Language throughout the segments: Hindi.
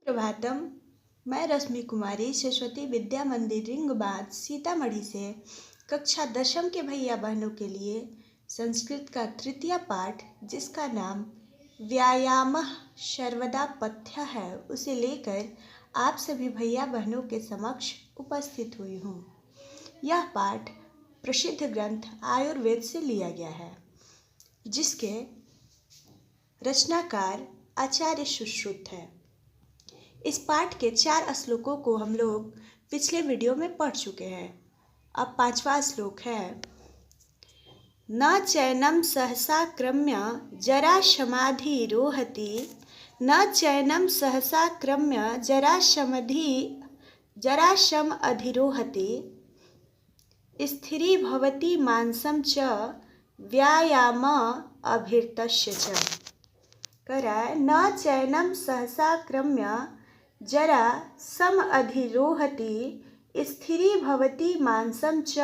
प्रभातम। मैं रश्मि कुमारी सरस्वती विद्या मंदिर रिंगबाद सीतामढ़ी से कक्षा 10वीं के भैया बहनों के लिए संस्कृत का तृतीय पाठ, जिसका नाम व्यायामः सर्वदा पथ्यः है, उसे लेकर आप सभी भैया बहनों के समक्ष उपस्थित हुई हूँ। यह पाठ प्रसिद्ध ग्रंथ आयुर्वेद से लिया गया है, जिसके रचनाकार आचार्य सुश्रुत है। इस पाठ के 4 श्लोकों को हम लोग पिछले वीडियो में पढ़ चुके हैं। अब 5वां श्लोक है, न चैनम सहसा क्रम्य जरा समाधि रोहति, न चैनम सहसा क्रम्य जरा सम अधिरोहति, स्थिरी भवति मांसम च व्यायाम अभिर्तस्य च। कह रहा है, न चैनम सहसा क्रम्य जरा सम अधिरोहति, स्थिरी भवति मांसम च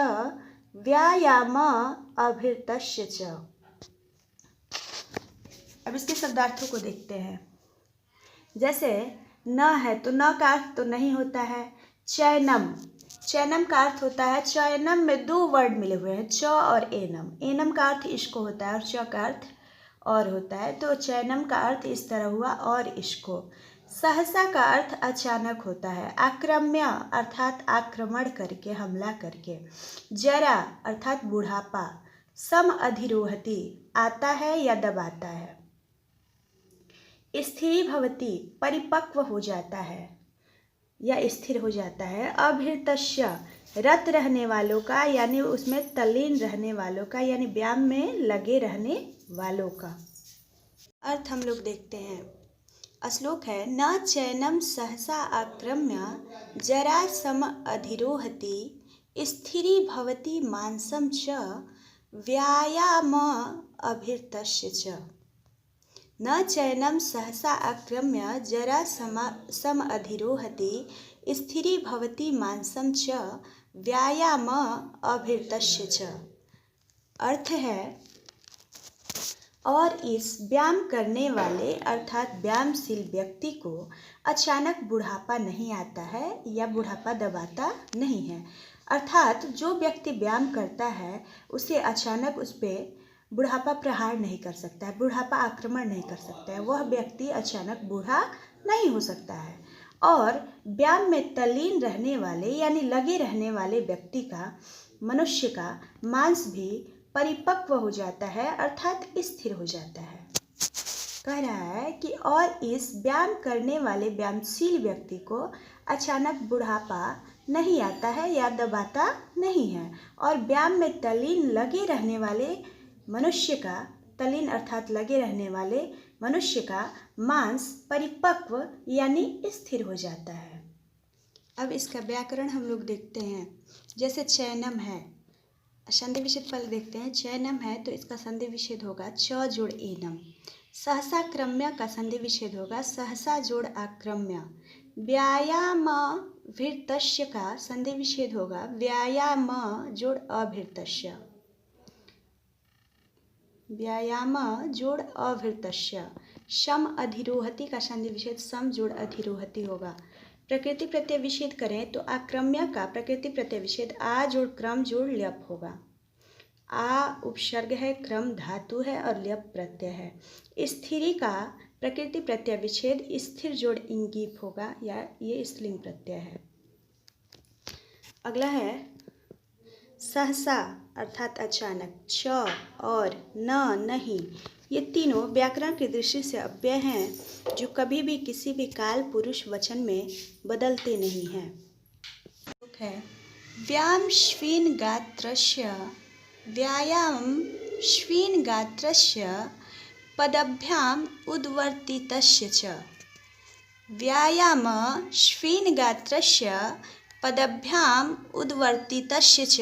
व्यायाम अभिर्तस्य च। अब इसके शब्दार्थों को देखते हैं। जैसे न है तो न का अर्थ तो नहीं होता है। चैनम, चैनम का अर्थ होता है, चैनम में 2 वर्ड मिले हुए हैं, च और एनम। एनम का अर्थ इसको होता है और च का अर्थ और होता है, तो चैनम का अर्थ इस तरह हुआ और इसको। सहसा का अर्थ अचानक होता है। आक्रम्य अर्थात आक्रमण करके, हमला करके। जरा अर्थात बुढ़ापा। सम अधिरोहति आता है या दबाता है। स्थिरी भवति परिपक्व हो जाता है या स्थिर हो जाता है। अभिर्तस्य रत रहने वालों का, यानी उसमें तल्लीन रहने वालों का, यानी व्यायाम में लगे रहने वालों का। अर्थ हम लोग देखते हैं। श्लोक है, न चैनम सहसा आक्रम्य जरा सम अधिरोहति, स्थिरी भवति मांसम च व्यायाम अभिर्तस्य च। न चैनम सहसा आक्रम्य जरा सम अधिरोहति, स्थिरी भवति मांसम च व्यायाम अभिर्तस्य च। अर्थ है, और इस व्यायाम करने वाले अर्थात व्यायामशील व्यक्ति को अचानक बुढ़ापा नहीं आता है या बुढ़ापा दबाता नहीं है। अर्थात जो व्यक्ति व्यायाम करता है उसे अचानक उस पर बुढ़ापा प्रहार नहीं कर सकता है, बुढ़ापा आक्रमण नहीं कर सकता है। वह व्यक्ति अचानक बूढ़ा नहीं हो सकता है। और व्यायाम में तल्लीन रहने वाले यानी लगे रहने वाले व्यक्ति का, मनुष्य का मांस भी परिपक्व हो जाता है अर्थात स्थिर हो जाता है। कह रहा है कि और इस व्यायाम करने वाले व्यायामशील व्यक्ति को अचानक बुढ़ापा नहीं आता है या दबाता नहीं है। और व्यायाम में तल्लीन लगे रहने वाले मनुष्य का, तल्लीन अर्थात लगे रहने वाले मनुष्य का मांस परिपक्व यानी स्थिर हो जाता है। अब इसका व्याकरण हम लोग देखते हैं। जैसे चैनम है, संधि विच्छेद पहले देखते हैं। चैनम है तो इसका संधि विच्छेद होगा च जोड़ एनम। सहसा क्रम्य का संधि विच्छेद होगा सहसा जोड़ आक्रम्य। व्यायाम भीर्तस्य का संधि विच्छेद होगा व्यायाम जोड़ अभीर्तस्य। व्यायाम जोड़ अभीर्तस्य। सम अधिरोहति का संधि विच्छेद सम जोड़ अधिरोहति होगा। प्रकृति प्रत्यय विच्छेद करें तो आक्रम्य का प्रकृति प्रत्यय विच्छेद आ जोड़ क्रम जोड़ ल्यप होगा। आ उपसर्ग है, क्रम धातु है और ल्यप प्रत्यय है। स्थिरी का प्रकृति प्रत्यय विच्छेद स्थिर जोड़ इंगीप होगा या ये स्त्रीलिंग प्रत्यय है। अगला है सहसा अर्थात अचानक। छ और न नहीं, ये तीनों व्याकरण की दृष्टि से अव्यय हैं, जो कभी भी किसी भी काल पुरुष वचन में बदलते नहीं हैं। है व्यायाम श्वीन गात्रस्य, व्यायाम श्वीन गात्रस्य पदभ्याम उद्वर्तितस्य च। व्यायाम श्वीन गात्रस्य पदभ्याम उद्वर्तितस्य च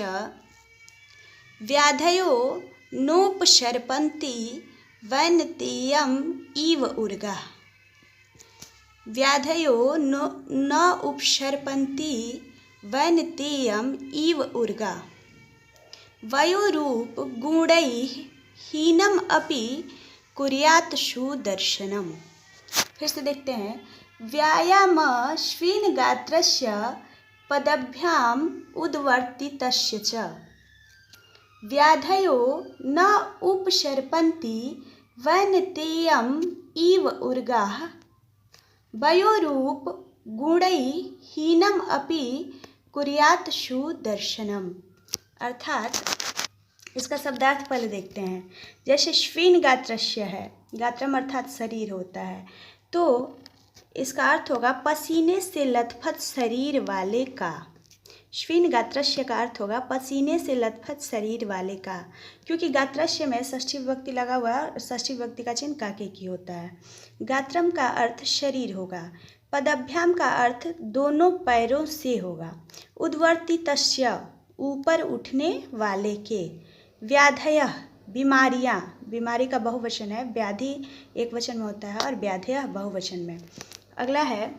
व्याधयो नोपसर्पन्ति वैनतेयम् इव उर्गा। व्याधयो न उपसर्पन्ति वैनतेयम् इव उर्गा। वयोरूप गुणैः हीनम अपि कुर्यात् सुदर्शनम। फिर से देखते हैं। व्यायाम श्वीन गात्रस्य पदभ्याम उद्वर्तितस्य च व्याधयो न उपसर्पन्ति वैनतेयम् इव उर्गाः वयोरूप गुणै हीनम अपि कुर्यात् सुदर्शनम। अर्थात इसका शब्दार्थ पहले देखते हैं। जैसे श्वीन गात्रस्य है, गात्रम अर्थात शरीर होता है, तो इसका अर्थ होगा पसीने से लथपथ शरीर वाले का। श्वीन गात्रस्य का अर्थ होगा पसीने से लथपथ शरीर वाले का, क्योंकि गात्रस्य में षष्ठी विभक्ति लगा हुआ है और षष्ठी विभक्ति का चिन्ह काके की होता है। गात्रम का अर्थ शरीर होगा, पदभ्याम का अर्थ दोनों पैरों से होगा, उद्वर्तितस्य ऊपर उठने वाले के, व्याधयः बीमारियाँ, बीमारी का बहुवचन है, व्याधि एक वचन में होता है और व्याधयः बहुवचन में। अगला है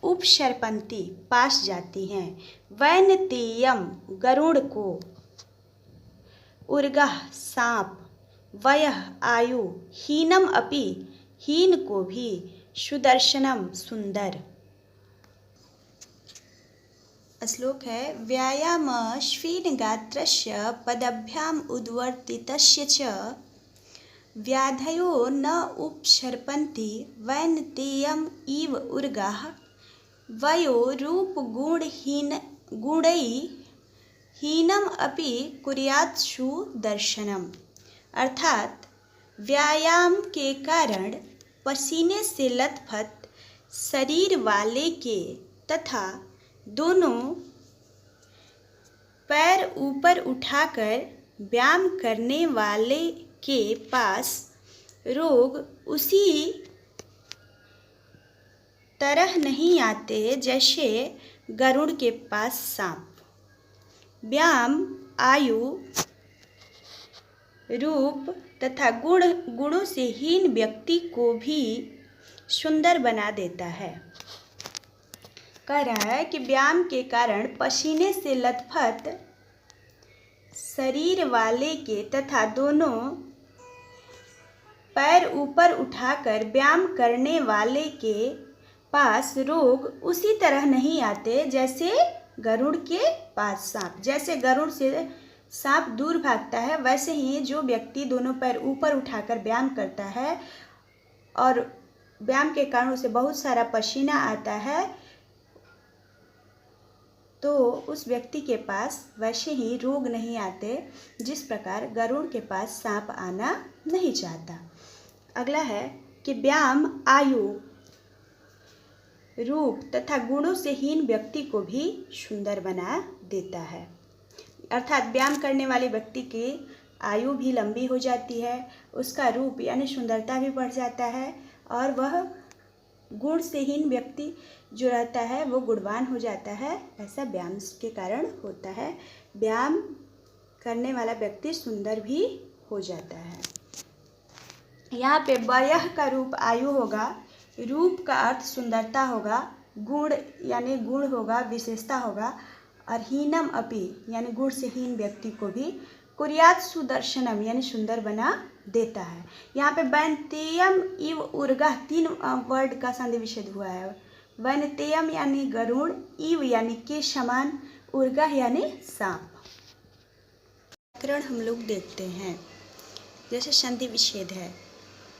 उपसर्पन्ति पास जाती हैं, वैनतेयम गरुड़ को, उर्गः सांप, वयः आयु, हीनम अपि हीन को भी, सुदर्शनम सुंदर। श्लोक है व्यायाम श्वीन गात्रस्य पदभ्याम उद्वर्तितस्य च व्याधयो न उपसर्पन्ति वैनतेयम् इव उर्गाः वयो रूप गुणै हीनम अपि कुर्यात् सुदर्शनम। अर्थात व्यायाम के कारण पसीने से लथपथ शरीर वाले के तथा दोनों पैर ऊपर उठाकर व्यायाम करने वाले के पास रोग उसी तरह नहीं आते जैसे गरुड़ के पास सांप। व्यायाम आयु, रूप तथा गुणों से हीन व्यक्ति को भी सुंदर बना देता है। कह रहा है कि व्यायाम के कारण पसीने से लथपथ शरीर वाले के तथा दोनों पैर ऊपर उठाकर व्यायाम करने वाले के पास रोग उसी तरह नहीं आते जैसे गरुड़ के पास सांप। जैसे गरुड़ से सांप दूर भागता है, वैसे ही जो व्यक्ति दोनों पैर ऊपर उठाकर व्यायाम करता है और व्यायाम के कारण उसे बहुत सारा पसीना आता है, तो उस व्यक्ति के पास वैसे ही रोग नहीं आते जिस प्रकार गरुड़ के पास सांप आना नहीं चाहता। अगला है कि व्यायाम आयु, रूप तथा गुणों से हीन व्यक्ति को भी सुंदर बना देता है। अर्थात व्यायाम करने वाले व्यक्ति की आयु भी लंबी हो जाती है, उसका रूप यानी सुंदरता भी बढ़ जाता है और वह गुण से हीन व्यक्ति जो रहता है वो गुणवान हो जाता है। ऐसा व्यायाम के कारण होता है। व्यायाम करने वाला व्यक्ति सुंदर भी हो जाता है। यहाँ पे वयः का रूप आयु होगा, रूप का अर्थ सुंदरता होगा, गुण यानी गुण होगा, विशेषता होगा, और हीनम अपि यानी गुण से हीन व्यक्ति को भी कुर्यात् सुदर्शनम यानी सुंदर बना देता है। यहाँ पे वैनतेयम इव उर्गा 3 वर्ड का संधि विच्छेद हुआ है। वैनतेयम यानी गरुड़, इव यानी के समान, उर्गा यानी सांप। व्याकरण हम लोग देखते हैं। जैसे संधि विच्छेद है,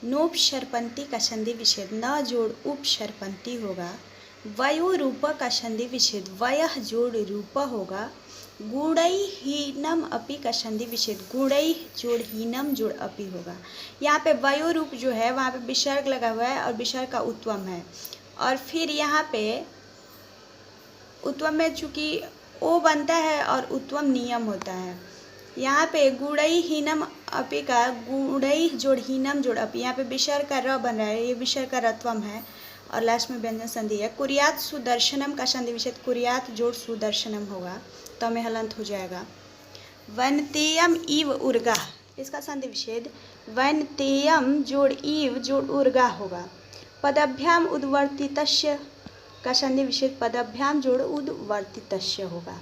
नोपसर्पन्ति का संधि विच्छेद न जोड़ उपसर्पन्ति होगा। वयो रूप का संधि विच्छेद वयः जोड़ रूप होगा। गुणै हीनम अपि का संधि विच्छेद गुणै जोड़ हीनम जोड़ अपि होगा। यहाँ पे वयो रूप जो है वहाँ पे विसर्ग लगा हुआ है और विसर्ग का उत्वम है, और फिर यहाँ पे उत्वम में चूँकि ओ बनता है और उत्वम नियम होता है। यहाँ पे गुणै हीनम अपि का गुणै जोड़ हीनम जोड़ अपि, यहाँ पे विसर्ग का र बन रहा है, ये विसर्ग का रत्वम है और लास्ट में व्यंजन संधि है। कुर्यात् सुदर्शनम का संधि विच्छेद कुर्यात् जोड़ सुदर्शनम होगा, तो में हलंत हो जाएगा। वैनतेयम इव उर्गा, इसका संधि विच्छेद वैनतेयम जोड़ इव जोड़ उर्गा होगा। पदभ्याम उद्वर्तितस्य का संधि विच्छेद पदभ्याम जोड़ उद्वर्तितस्य होगा।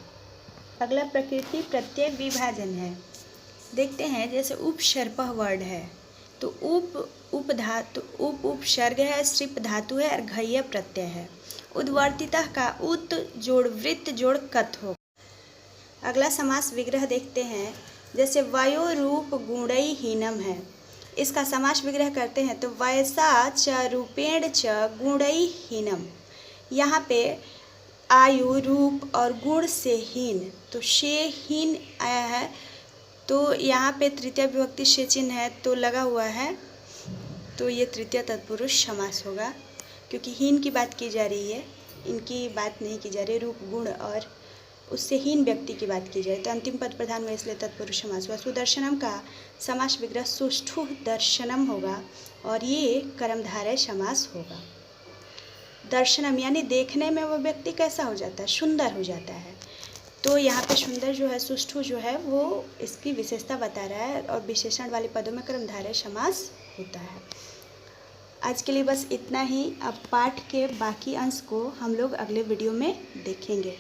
अगला प्रकृति प्रत्यय विभाजन है। देखते हैं, जैसे उपसर्प वर्ड है तो उप उपसर्ग है, श्रिप धातु है और घय्य प्रत्यय है। उद्वर्तितः का उत जोड़ वृत्त जोड़ कथ हो। अगला समास विग्रह देखते हैं। जैसे वयो रूप गुणई हीनम है, इसका समास विग्रह करते हैं तो वैसा च रूपेण च गुणई हीनम। यहाँ पे आयु रूप और गुण से हीन, तो से हीन आया है, तो यहाँ पे तृतीय विभक्ति से चिन्ह है तो लगा हुआ है, तो ये तृतीय तत्पुरुष समास होगा, क्योंकि हीन की बात की जा रही है, इनकी बात नहीं की जा रही। रूप गुण और उससे हीन व्यक्ति की बात की जाए तो अंतिम पद प्रधान में, इसलिए तत्पुरुष समास हुआ। सुदर्शनम का समास विग्रह सुष्ठु दर्शनम होगा और ये कर्मधारय समास होगा। दर्शनम यानी देखने में वो व्यक्ति कैसा हो जाता है, सुंदर हो जाता है। तो यहाँ पे सुंदर जो है, सुष्ठु जो है, वो इसकी विशेषता बता रहा है और विशेषण वाले पदों में कर्मधारय समास होता है। आज के लिए बस इतना ही। अब पाठ के बाकी अंश को हम लोग अगले वीडियो में देखेंगे।